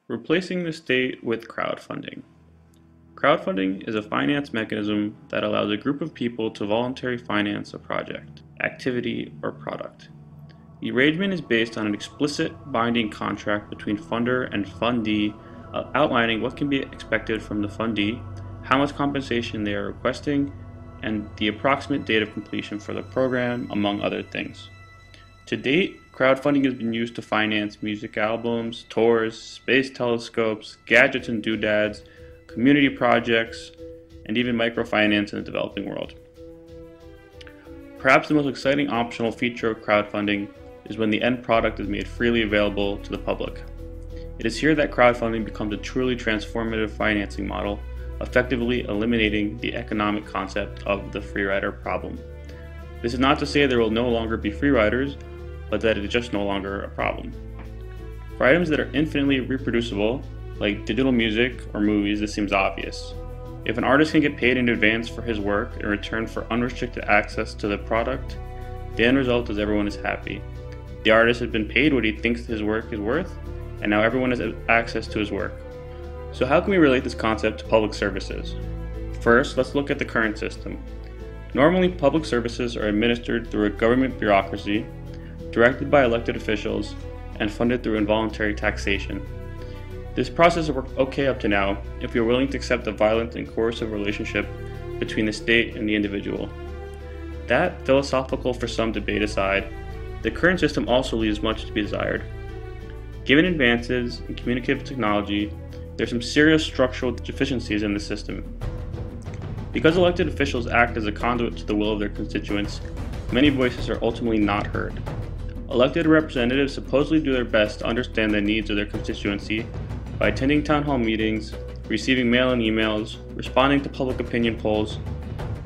Replacing the state with crowdfunding. Crowdfunding is a finance mechanism that allows a group of people to voluntarily finance a project, activity, or product. The arrangement is based on an explicit binding contract between funder and fundee outlining what can be expected from the fundee, how much compensation they are requesting, and the approximate date of completion for the program, among other things. To date, crowdfunding has been used to finance music albums, tours, space telescopes, gadgets and doodads, community projects, and even microfinance in the developing world. Perhaps the most exciting optional feature of crowdfunding is when the end product is made freely available to the public. It is here that crowdfunding becomes a truly transformative financing model, effectively eliminating the economic concept of the free rider problem. This is not to say there will no longer be free riders, but that it is just no longer a problem. For items that are infinitely reproducible, like digital music or movies, this seems obvious. If an artist can get paid in advance for his work in return for unrestricted access to the product, the end result is everyone is happy. The artist has been paid what he thinks his work is worth, and now everyone has access to his work. So how can we relate this concept to public services? First, let's look at the current system. Normally, public services are administered through a government bureaucracy, directed by elected officials, and funded through involuntary taxation. This process has worked okay up to now if you're willing to accept the violent and coercive relationship between the state and the individual. That philosophical for some debate aside, the current system also leaves much to be desired. Given advances in communicative technology, there's some serious structural deficiencies in the system. Because elected officials act as a conduit to the will of their constituents, many voices are ultimately not heard. Elected representatives supposedly do their best to understand the needs of their constituency by attending town hall meetings, receiving mail and emails, responding to public opinion polls,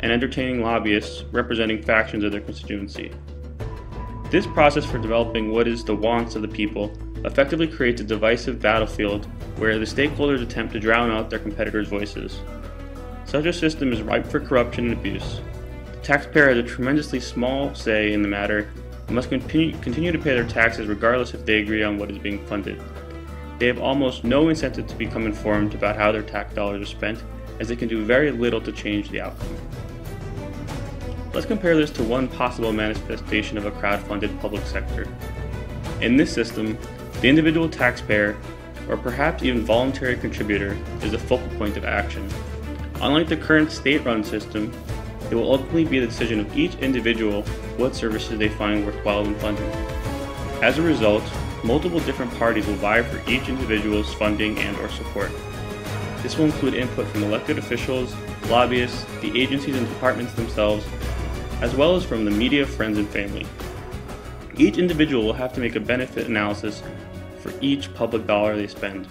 and entertaining lobbyists representing factions of their constituency. This process for developing what is the wants of the people effectively creates a divisive battlefield where the stakeholders attempt to drown out their competitors' voices. Such a system is ripe for corruption and abuse. The taxpayer has a tremendously small say in the matter and must continue to pay their taxes regardless if they agree on what is being funded. They have almost no incentive to become informed about how their tax dollars are spent, as they can do very little to change the outcome. Let's compare this to one possible manifestation of a crowd-funded public sector. In this system, the individual taxpayer, or perhaps even voluntary contributor, is the focal point of action. Unlike the current state-run system, it will ultimately be the decision of each individual what services they find worthwhile in funding. As a result, multiple different parties will vie for each individual's funding and/or support. This will include input from elected officials, lobbyists, the agencies and departments themselves, as well as from the media, friends, and family. Each individual will have to make a benefit analysis for each public dollar they spend.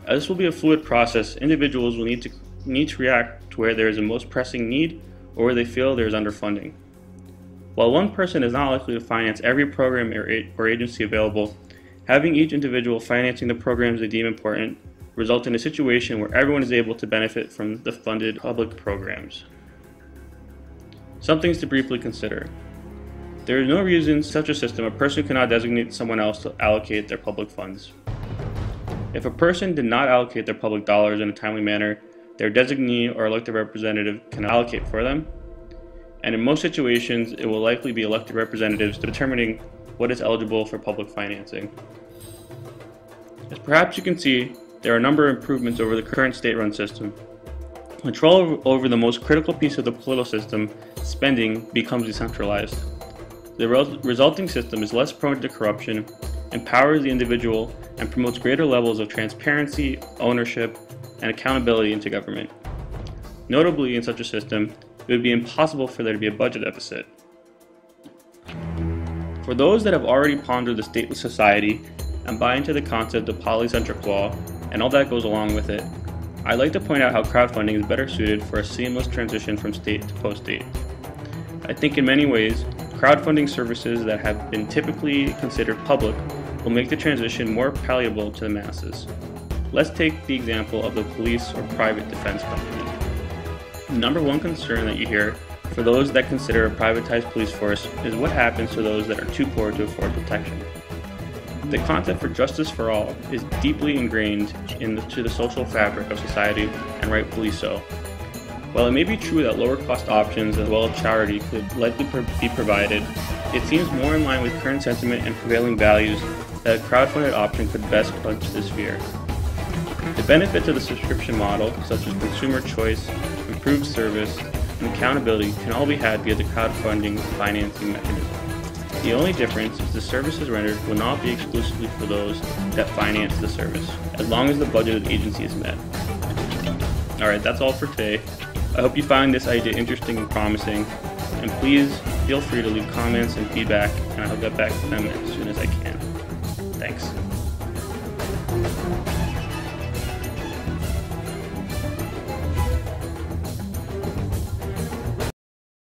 As this will be a fluid process, individuals will need to react to where there is a most pressing need or where they feel there is underfunding. While one person is not likely to finance every program or agency available, having each individual financing the programs they deem important results in a situation where everyone is able to benefit from the funded public programs. Some things to briefly consider. There is no reason in such a system a person cannot designate someone else to allocate their public funds. If a person did not allocate their public dollars in a timely manner, their designee or elected representative can allocate for them, and in most situations it will likely be elected representatives determining what is eligible for public financing. As perhaps you can see, there are a number of improvements over the current state-run system. Control over the most critical piece of the political system, spending, becomes decentralized. The resulting system is less prone to corruption, empowers the individual, and promotes greater levels of transparency, ownership, and accountability into government. Notably, in such a system, it would be impossible for there to be a budget deficit. For those that have already pondered the stateless society and buy into the concept of polycentric law and all that goes along with it, I'd like to point out how crowdfunding is better suited for a seamless transition from state to post-state. I think in many ways, crowdfunding services that have been typically considered public will make the transition more palatable to the masses. Let's take the example of the police or private defense company. The number one concern that you hear for those that consider a privatized police force is what happens to those that are too poor to afford protection. The concept for justice for all is deeply ingrained into the social fabric of society, and rightfully so. While it may be true that lower cost options as well as charity could likely be provided, it seems more in line with current sentiment and prevailing values that a crowdfunded option could best quench this fear. The benefits of the subscription model, such as consumer choice, improved service, and accountability, can all be had via the crowdfunding financing mechanism. The only difference is the services rendered will not be exclusively for those that finance the service, as long as the budget of the agency is met. Alright, that's all for today. I hope you find this idea interesting and promising, and please feel free to leave comments and feedback, and I'll get back to them as soon as I can. Thanks.